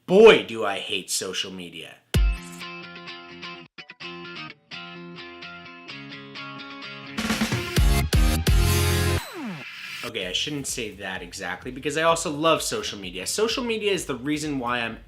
boy, do I hate social media. Okay, I shouldn't say that exactly because I also love social media. Social media is the reason why I'm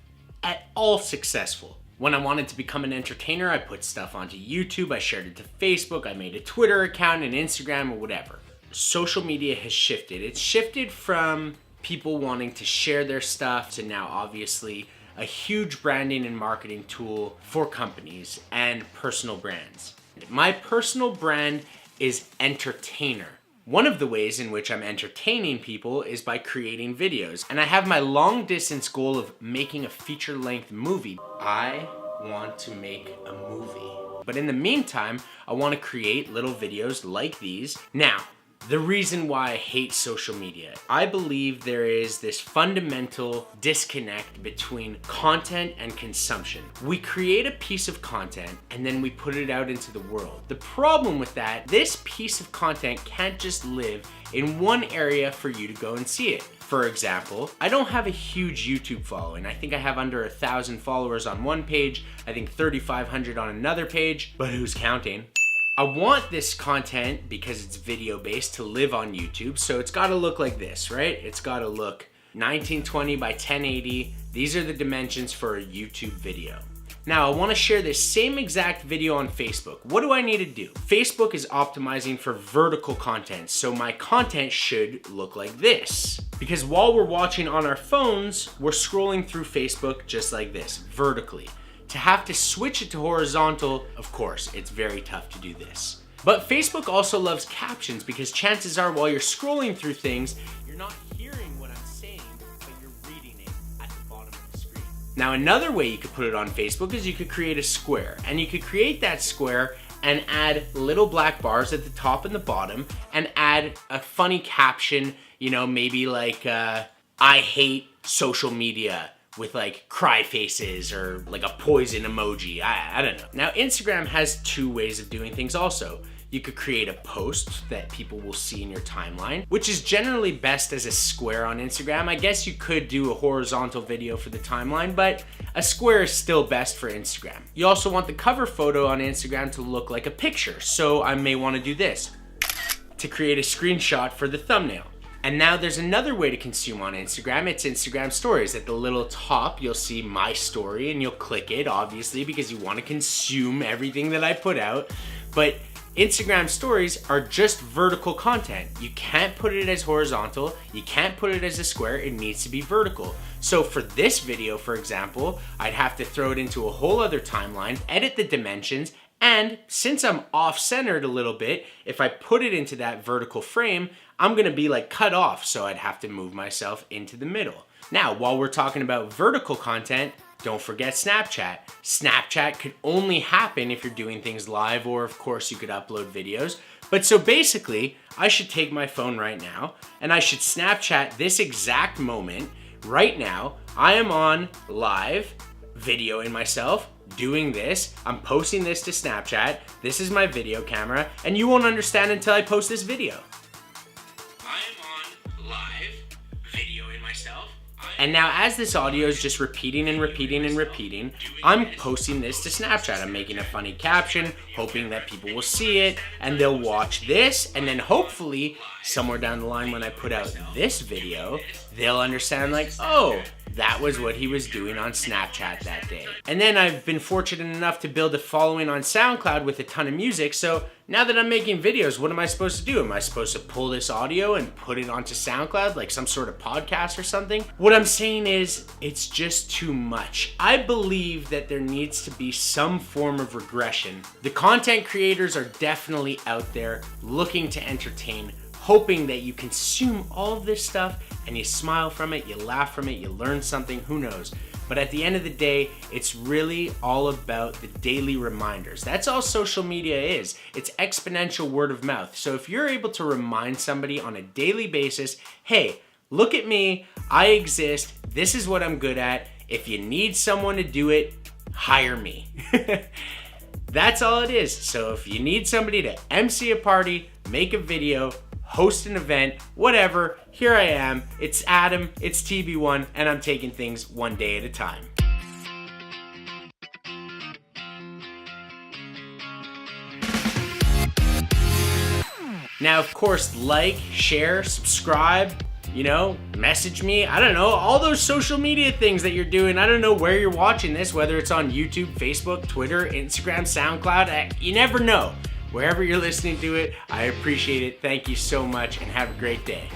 at all successful. When I wanted to become an entertainer, I put stuff onto YouTube, I shared it to Facebook, I made a Twitter account, an Instagram, or whatever. Social media has shifted. It's shifted from people wanting to share their stuff to now obviously a huge branding and marketing tool for companies and personal brands. My personal brand is entertainer. One of the ways in which I'm entertaining people is by creating videos. And I have my long distance goal of making a feature-length movie. I want to make a movie. But in the meantime, I want to create little videos like these. Now, the reason why I hate social media. I believe there is this fundamental disconnect between content and consumption. We create a piece of content and then we put it out into the world. The problem with that, this piece of content can't just live in one area for you to go and see it. For example, I don't have a huge YouTube following. I think I have under 1,000 followers on one page, I think 3,500 on another page, but who's counting? I want this content, because it's video based, to live on YouTube, so it's gotta look like this, right? It's gotta look 1920 by 1080. These are the dimensions for a YouTube video. Now, I wanna share this same exact video on Facebook. What do I need to do? Facebook is optimizing for vertical content, so my content should look like this. Because while we're watching on our phones, we're scrolling through Facebook just like this, vertically. To have to switch it to horizontal, of course, it's very tough to do this. But Facebook also loves captions because chances are while you're scrolling through things, you're not hearing what I'm saying, but you're reading it at the bottom of the screen. Now, another way you could put it on Facebook is you could create a square, and you could create that square and add little black bars at the top and the bottom and add a funny caption, you know, maybe like, I hate social media, with like cry faces or like a poison emoji. I don't know. Now, Instagram has two ways of doing things also. You could create a post that people will see in your timeline, which is generally best as a square on Instagram. I guess you could do a horizontal video for the timeline, but a square is still best for Instagram. You also want the cover photo on Instagram to look like a picture, so I may want to do this to create a screenshot for the thumbnail. And now there's another way to consume on Instagram. It's Instagram stories. At the little top, you'll see my story and you'll click it, obviously, because you want to consume everything that I put out. But Instagram stories are just vertical content. You can't put it as horizontal. You can't put it as a square. It needs to be vertical. So for this video, for example, I'd have to throw it into a whole other timeline, edit the dimensions, and since I'm off-centered a little bit, if I put it into that vertical frame, I'm gonna be like cut off, so I'd have to move myself into the middle. Now, while we're talking about vertical content, don't forget Snapchat. Snapchat could only happen if you're doing things live, or of course you could upload videos. But so basically, I should take my phone right now, and I should Snapchat this exact moment. Right now, I am on live, videoing myself, doing this. I'm posting this to Snapchat. This is my video camera, and you won't understand until I post this video. I am on live, videoing myself. And now as this audio is just repeating and repeating and repeating, I'm posting this to Snapchat. I'm making a funny caption, hoping that people will see it, and they'll watch this, and then hopefully somewhere down the line when I put out this video, they'll understand like, oh, that was what he was doing on Snapchat that day. And then I've been fortunate enough to build a following on SoundCloud with a ton of music, so now that I'm making videos, what am I supposed to do? Am I supposed to pull this audio and put it onto SoundCloud like some sort of podcast or something? What I'm saying is, it's just too much. I believe that there needs to be some form of regression. The content creators are definitely out there looking to entertain, hoping that you consume all of this stuff and you smile from it, you laugh from it, you learn something, who knows. But at the end of the day, it's really all about the daily reminders. That's all social media is. It's exponential word of mouth. So if you're able to remind somebody on a daily basis, hey, look at me, I exist, this is what I'm good at. If you need someone to do it, hire me. That's all it is. So if you need somebody to MC a party, make a video, host an event, whatever. Here I am. It's Adam, it's TB1, and I'm taking things one day at a time. Now, of course, like, share, subscribe, message me. I don't know, all those social media things that you're doing. I don't know where you're watching this, whether it's on YouTube, Facebook, Twitter, Instagram, SoundCloud. You never know. Wherever you're listening to it, I appreciate it. Thank you so much and have a great day.